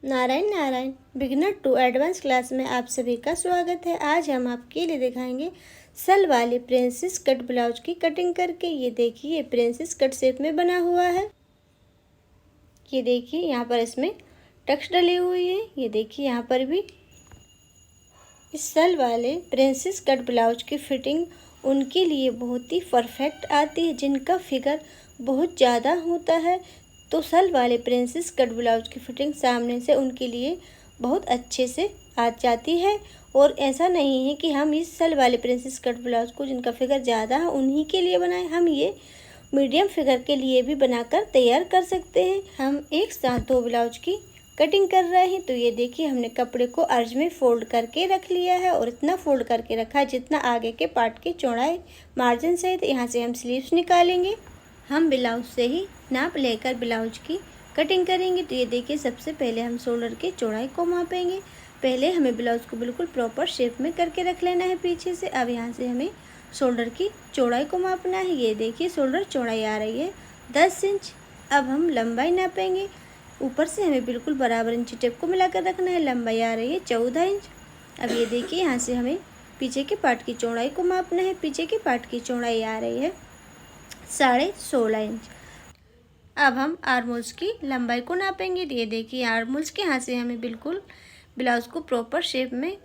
Narayan Narayan. Beginner to advance class में आप सभी का स्वागत है। आज हम आपके लिए दिखाएंगे सल वाले प्रिंसेस कट ब्लाउज की कटिंग करके। ये देखिए, ये प्रिंसेस कट शेप में बना हुआ है। ये देखिए, यहाँ पर इसमें टक्स डली हुई है। ये देखिए, यहाँ पर भी इस सल वाले प्रिंसेस कट ब्लाउज की फिटिंग उनके लिए बहुत ही परफेक्ट आती है जिनका फिगर बहुत ज़्यादा होता है। तो सल वाले प्रिंसेस कट ब्लाउज की फिटिंग सामने से उनके लिए बहुत अच्छे से आ जाती है। और ऐसा नहीं है कि हम इस सल वाले प्रिंसेस कट ब्लाउज को जिनका फिगर ज़्यादा है उन्हीं के लिए बनाएं, हम ये मीडियम फिगर के लिए भी बनाकर तैयार कर सकते हैं। हम एक साथ दो ब्लाउज की कटिंग कर रहे हैं। तो ये देखिए, हमने कपड़े को अर्ज में फोल्ड करके रख लिया है और इतना फोल्ड करके रखा है जितना आगे के पार्ट की चौड़ाई मार्जिन से है। तो यहाँ से हम स्लीव्स निकालेंगे। हम ब्लाउज से ही नाप लेकर ब्लाउज की कटिंग करेंगे। तो ये देखिए, सबसे पहले हम शोल्डर की चौड़ाई को मापेंगे। पहले हमें ब्लाउज को बिल्कुल प्रॉपर शेप में करके रख लेना है पीछे से। अब यहाँ से हमें शोल्डर की चौड़ाई को मापना है। ये देखिए, शोल्डर चौड़ाई आ रही है 10 इंच। अब हम लंबाई नापेंगे। ऊपर से हमें बिल्कुल बराबर इंची टेप को मिलाकर रखना है। लंबाई आ रही है 14 इंच। अब ये देखिए, यहाँ से हमें पीछे के पार्ट की चौड़ाई को मापना है। पीछे के पार्ट की चौड़ाई आ रही है 16.5 इंच। अब हम आर्मोल्स की लंबाई को नापेंगे। ये देखिए, आर्मोल्स के यहाँ से हमें बिल्कुल ब्लाउज को प्रॉपर शेप में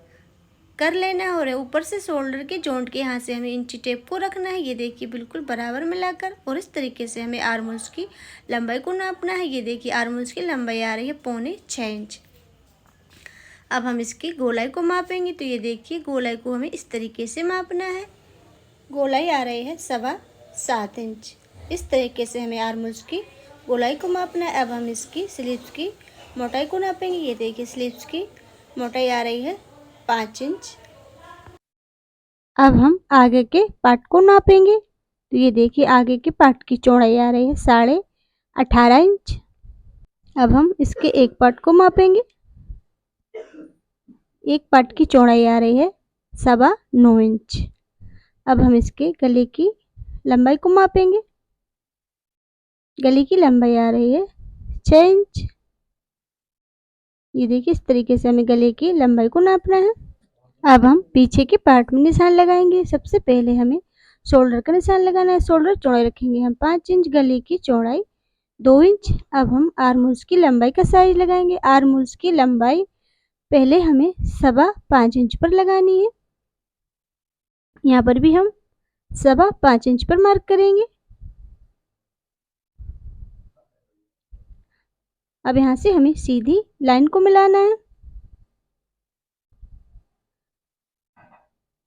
कर लेना है। और ऊपर से शोल्डर के जॉइंट के यहाँ से हमें इंची टेप को रखना है। ये देखिए, बिल्कुल बराबर मिलाकर। और इस तरीके से हमें आर्मोल्स की लंबाई को नापना है। ये देखिए, आर्मोल्स की लंबाई आ रही है 6.25 इंच। अब हम इसकी गोलाई को मापेंगे। तो ये देखिए, गोलाई को हमें इस तरीके से मापना है। गोलाई आ रही है 7.25 इंच। इस तरीके से हमें आर्मोल्स की गोलाई को मापना है। अब हम इसकी स्लीव्स की मोटाई को नापेंगे। ये देखिए, स्लीव्स की मोटाई आ रही है 5 इंच। अब हम आगे के पार्ट को नापेंगे। तो ये देखिए, आगे के पार्ट की चौड़ाई आ रही है 18.5 इंच। अब हम इसके एक पार्ट को मापेंगे। एक पार्ट की चौड़ाई आ रही है 9.25 इंच। अब हम इसके गले की लंबाई को मापेंगे। गले की लंबाई आ रही है 6 इंच। ये देखिए, इस तरीके से हमें गले की लंबाई को नापना है। अब हम पीछे के पार्ट में निशान लगाएंगे। सबसे पहले हमें शोल्डर का निशान लगाना है। शोल्डर चौड़ाई रखेंगे हम 5 इंच, गले की चौड़ाई 2 इंच। अब हम आर्महोल्स की लंबाई का साइज लगाएंगे। आर्महोल्स की लंबाई पहले हमें 5.25 इंच पर लगानी है। यहाँ पर भी हम 5.25 इंच पर मार्क करेंगे। अब यहाँ से हमें सीधी लाइन को मिलाना है।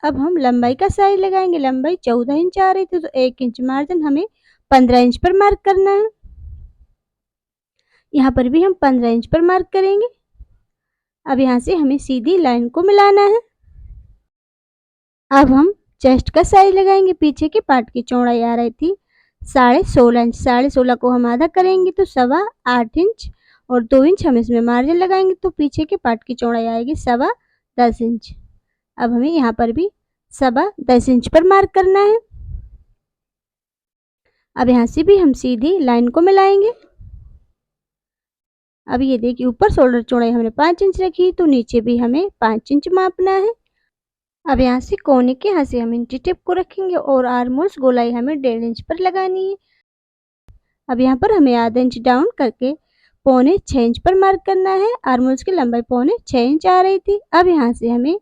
अब हम लंबाई का साइज लगाएंगे। लंबाई 14 इंच आ रही थी, तो 1 इंच मार्जिन हमें 15 इंच पर मार्क करना है। यहाँ पर भी हम 15 इंच पर मार्क करेंगे। अब यहाँ से हमें सीधी लाइन को मिलाना है। अब हम चेस्ट का साइज लगाएंगे। पीछे के पार्ट की चौड़ाई आ रही थी 16.5 इंच। 16.5 को हम आधा करेंगे तो 8.25 इंच। और 2 इंच हम इसमें मार्जिन लगाएंगे तो पीछे के पार्ट की चौड़ाई आएगी 10.25 इंच। अब हमें यहाँ पर भी 10.25 इंच पर मार्क करना है। अब यहाँ से भी हम सीधी लाइन को मिलाएंगे। अब ये देखिए, ऊपर शोल्डर चौड़ाई हमने 5 इंच रखी, तो नीचे भी हमें 5 इंच मापना है। अब यहाँ से कोने के यहाँ से हम इंची टेप को रखेंगे और आर्महोल्स गोलाई हमें 1.5 इंच पर लगानी है। अब यहाँ पर हमें आधा इंच डाउन करके 6.25 इंच पर मार्क करना है। आर्महोल्स की लंबाई 6.25 इंच आ रही थी। अब यहाँ से हमें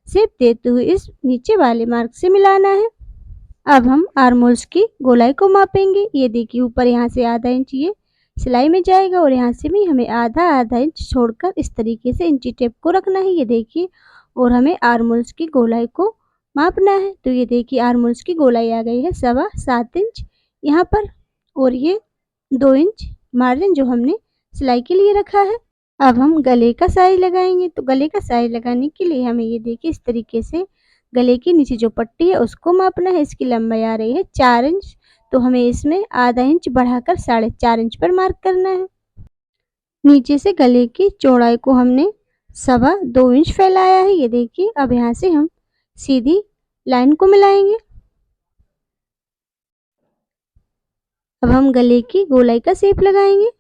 शेप देते हुए इस नीचे वाले मार्क से मिलाना है। अब हम आर्महोल्स की गोलाई को मापेंगे। ये देखिए, ऊपर यहाँ से आधा इंच ये सिलाई में जाएगा और यहाँ से भी हमें आधा इंच छोड़कर इस तरीके से इंची टेप को रखना है। ये देखिए, और हमें आर्महोल्स की गोलाई को मापना है। तो ये देखिए, आर्महोल्स की गोलाई आ गई है 7.25 इंच यहाँ पर। और ये 2 इंच मार्जिन जो हमने सिलाई के लिए रखा है। अब हम गले का साइज लगाएंगे। तो गले का साइज लगाने के लिए हमें ये देखिए, इस तरीके से गले की नीचे जो पट्टी है उसको मापना है। इसकी लंबाई आ रही है 4 इंच, तो हमें इसमें आधा इंच बढ़ाकर 4.5 इंच पर मार्क करना है। नीचे से गले की चौड़ाई को हमने 2.25 इंच फैलाया है। ये देखिए, अब यहाँ से हम सीधी लाइन को मिलाएंगे। अब हम गले की गोलाई का शेप लगाएंगे।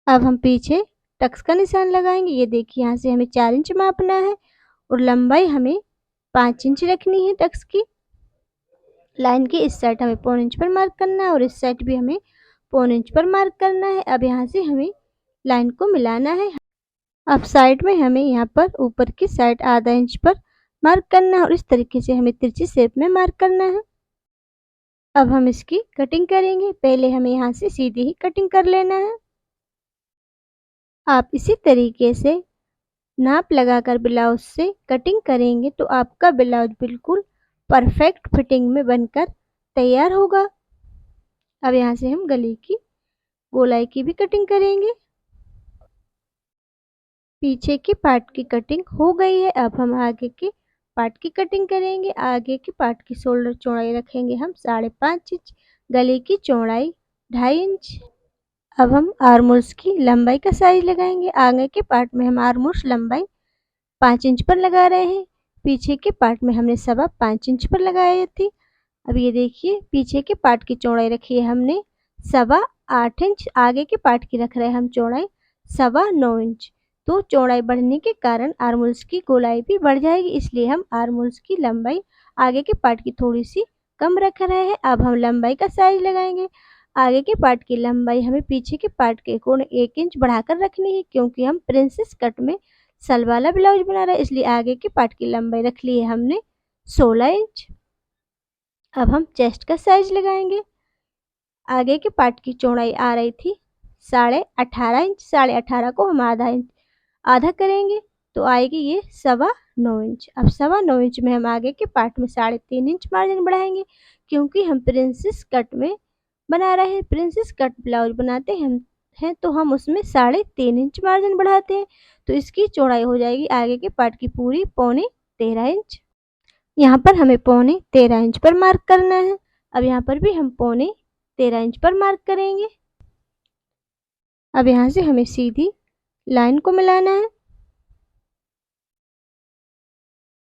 अब हम पीछे टक्स का निशान लगाएंगे। ये देखिए यहाँ से हमें 4 इंच मापना है और लंबाई हमें 5 इंच रखनी है टक्स की। लाइन की इस साइड हमें पौन इंच पर मार्क करना है और इस साइड भी हमें पौन इंच पर मार्क करना है। अब यहाँ से हमें लाइन को मिलाना है। अब साइड में हमें यहाँ पर ऊपर की साइड आधा इंच पर मार्क करना है और इस तरीके से हमें तिरछी शेप में मार्क करना है। अब हम इसकी कटिंग करेंगे। पहले हमें यहाँ से सीधी ही कटिंग कर लेना है। आप इसी तरीके से नाप लगाकर ब्लाउज से कटिंग करेंगे तो आपका ब्लाउज बिल्कुल परफेक्ट फिटिंग में बनकर तैयार होगा। अब यहाँ से हम गले की गोलाई की भी कटिंग करेंगे। पीछे की पार्ट की कटिंग हो गई है। अब हम आगे के पार्ट की कटिंग करेंगे। आगे के पार्ट की शोल्डर चौड़ाई रखेंगे हम 5.5 इंच, गले की चौड़ाई 2.5 इंच। अब हम आर्मोल्स की लंबाई का साइज लगाएंगे। आगे के पार्ट में हम आर्मोल्स लंबाई 5 इंच पर लगा रहे हैं। पीछे के पार्ट में हमने 5.25 इंच पर लगाई थी। अब ये देखिए पीछे के पार्ट की चौड़ाई रखी है हमने 8.25 इंच। आगे के पार्ट की रख रहे हैं हम चौड़ाई 9.25 इंच। तो चौड़ाई बढ़ने के कारण आर्मोल्स की गोलाई भी बढ़ जाएगी, इसलिए हम आर्मोल्स की लंबाई आगे के पार्ट की थोड़ी सी कम रख रहे हैं। अब हम लंबाई का साइज लगाएंगे। आगे के पार्ट की लंबाई हमें पीछे के पार्ट के कोण 1 इंच बढ़ाकर रखनी है, क्योंकि हम प्रिंसेस कट में सलवाला ब्लाउज बना रहे हैं, इसलिए आगे के पार्ट की लंबाई रख ली है हमने 16 इंच। अब हम चेस्ट का साइज लगाएंगे। आगे के पार्ट की चौड़ाई आ रही थी 18.5 इंच। 18.5 को हम आधा करेंगे तो आएगी ये 9.25 इंच। अब 9.25 इंच में हम आगे के पार्ट में 3.5 इंच मार्जिन बढ़ाएंगे, क्योंकि हम प्रिंसेस कट में बना रहे हैं। प्रिंसेस कट ब्लाउज बनाते हैं तो हम उसमें 3.5 इंच मार्जिन बढ़ाते हैं, तो इसकी चौड़ाई हो जाएगी आगे के पार्ट की पूरी 13.25 इंच। यहाँ पर हमें 13.25 इंच पर मार्क करना है। अब यहाँ पर भी हम 13.25 इंच पर मार्क करेंगे। अब यहाँ से हमें सीधी लाइन को मिलाना है।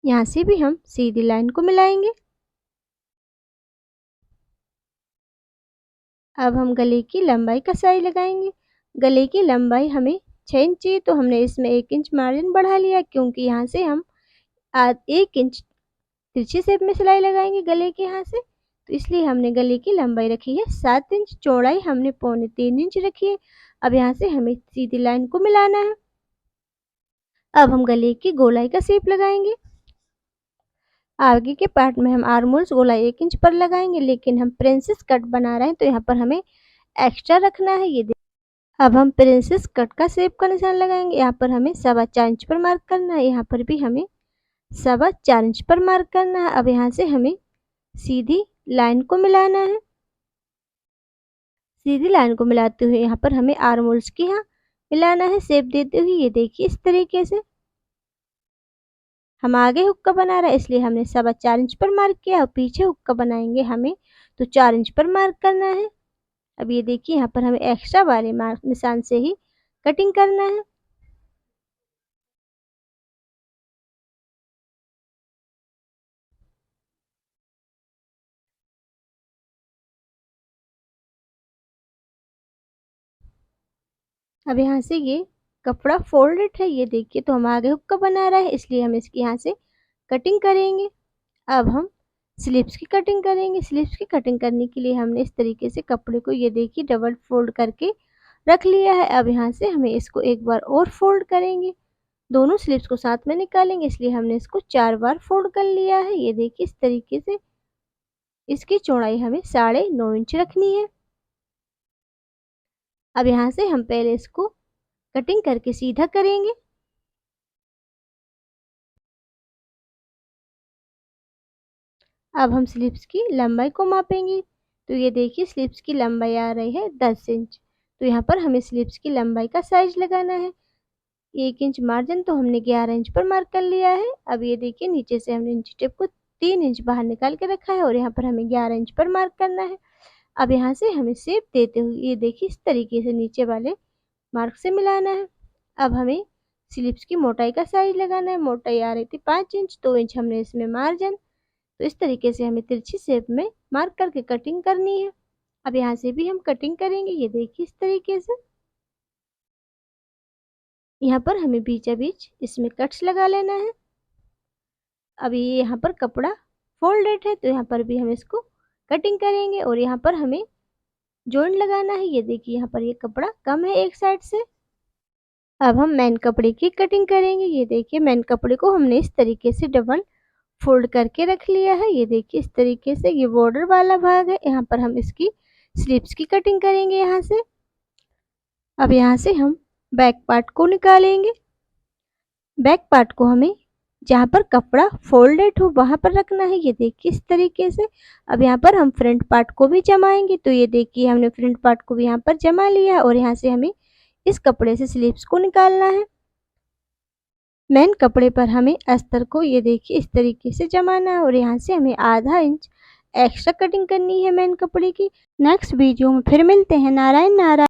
यहाँ से भी हम सीधी लाइन को मिलाएंगे। अब हम गले की लंबाई का साइज लगाएंगे। गले की लंबाई हमें 6 इंच चाहिए, तो हमने इसमें 1 इंच मार्जिन बढ़ा लिया, क्योंकि यहाँ से हम 1 इंच तिरछी शेप में सिलाई लगाएंगे गले के यहाँ से, तो इसलिए हमने गले की लंबाई रखी है 7 इंच। चौड़ाई हमने 3.25 इंच रखी है। अब यहाँ से हमें सीधी लाइन को मिलाना है। अब हम गले की गोलाई का शेप लगाएंगे। आगे के पार्ट में हम आर्मोल्स गोलाई 1 इंच पर लगाएंगे, लेकिन हम प्रिंसेस कट बना रहे हैं तो यहाँ पर हमें एक्स्ट्रा रखना है। ये अब हम प्रिंसेस कट का शेप का निशान लगाएंगे। यहाँ पर हमें 4.25 इंच पर मार्क करना है। यहाँ पर भी हमें 4.25 इंच पर मार्क करना है। अब यहाँ से हमें सीधी लाइन को मिलाना है। सीधी लाइन को मिलाते हुए यहाँ पर हमें आर्मोल्स की यहाँ मिलाना है शेप देते हुए। ये देखिए इस तरीके से हम आगे हुक का बना रहे हैं, इसलिए हमने 4.25 इंच पर मार्क किया और पीछे हुक का बनाएंगे हमें तो 4 इंच पर मार्क करना है। अब ये देखिए यहाँ पर हमें एक्स्ट्रा वाले मार्क निशान से ही कटिंग करना है। अब यहाँ से ये कपड़ा फोल्डेड है, ये देखिए, तो हम आगे हुक का बना रहे हैं, इसलिए हम इसकी यहाँ से कटिंग करेंगे। अब हम स्लीव्स की कटिंग करेंगे। स्लीव्स की कटिंग करने के लिए हमने इस तरीके से कपड़े को ये देखिए डबल फोल्ड करके रख लिया है। अब यहाँ से हमें इसको एक बार और फोल्ड करेंगे। दोनों स्लीव्स को साथ में निकालेंगे, इसलिए हमने इसको 4 बार फोल्ड कर लिया है। ये देखिए इस तरीके से इसकी चौड़ाई हमें 9.5 इंच रखनी है। अब यहाँ से हम पहले इसको कटिंग करके सीधा करेंगे। अब हम स्लीव्स की लंबाई को मापेंगे। तो ये देखिए स्लीव्स की लंबाई आ रही है 10 इंच। तो यहाँ पर हमें स्लीव्स की लंबाई का साइज लगाना है। 1 इंच मार्जिन तो हमने 11 इंच पर मार्क कर लिया है। अब ये देखिए नीचे से हमने इंची टेप को 3 इंच बाहर निकाल के रखा है और यहाँ पर हमें 11 इंच पर मार्क करना है। अब यहाँ से हमें शेप देते हुए ये देखिए इस तरीके से नीचे वाले मार्क से मिलाना है। अब हमें स्लीव्स की मोटाई का साइज लगाना है। मोटाई आ रही थी 5 इंच, 2 इंच हमने इसमें मार्जिन, तो इस तरीके से हमें तिरछी शेप में मार्क करके कटिंग करनी है। अब यहाँ से भी हम कटिंग करेंगे। ये देखिए इस तरीके से यहाँ पर हमें बीचा बीच इसमें कट्स लगा लेना है। अब ये यहाँ पर कपड़ा फोल्डेड है तो यहाँ पर भी हम इसको कटिंग करेंगे और यहाँ पर हमें जॉइंट लगाना है। ये देखिए यहाँ पर ये कपड़ा कम है एक साइड से। अब हम मेन कपड़े की कटिंग करेंगे। ये देखिए मेन कपड़े को हमने इस तरीके से डबल फोल्ड करके रख लिया है। ये देखिए इस तरीके से ये बॉर्डर वाला भाग है। यहाँ पर हम इसकी स्लीव्स की कटिंग करेंगे यहाँ से। अब यहाँ से हम बैक पार्ट को निकालेंगे। बैक पार्ट को हमें जहाँ पर कपड़ा फोल्डेड हो वहाँ पर रखना है। ये देखिए इस तरीके से। अब यहाँ पर हम फ्रंट पार्ट को भी जमाएंगे। तो ये देखिए हमने फ्रंट पार्ट को भी यहाँ पर जमा लिया है और यहाँ से हमें इस कपड़े से स्लीव्स को निकालना है। मेन कपड़े पर हमें अस्तर को ये देखिए इस तरीके से जमाना है और यहाँ से हमें आधा इंच एक्स्ट्रा कटिंग करनी है मेन कपड़े की। नेक्स्ट वीडियो में फिर मिलते हैं। नारायण नारायण।